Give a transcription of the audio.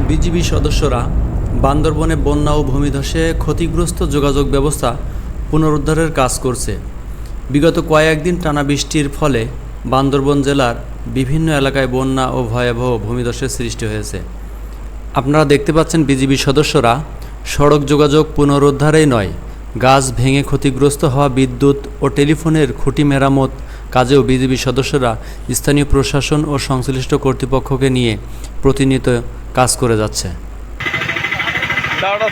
BGB সদস্যরা বান্দরবনে বন্যা ও ভূমিধসে ক্ষতিগ্রস্ত যোগাযোগ ব্যবস্থা পুনরুদ্ধারের কাজ করছে। বিগত কয়েকদিন টানা বৃষ্টির ফলে বান্দরবন জেলার বিভিন্ন এলাকায় বন্যা ও ভয়াবহ ভূমিধসের সৃষ্টি হয়েছে। আপনারা দেখতে পাচ্ছেন বিজিবি সদস্যরা সড়ক যোগাযোগ পুনরুদ্ধারেই নয়, গাছ ভেঙে ক্ষতিগ্রস্ত হওয়া বিদ্যুৎ ও টেলিফোনের খুঁটি মেরামত কাজেও বিজিবি সদস্যরা স্থানীয় প্রশাসন ও সংশ্লিষ্ট কর্তৃপক্ষকে নিয়ে প্রতিনিয়ত কাজ করে যাচ্ছে। দাওটা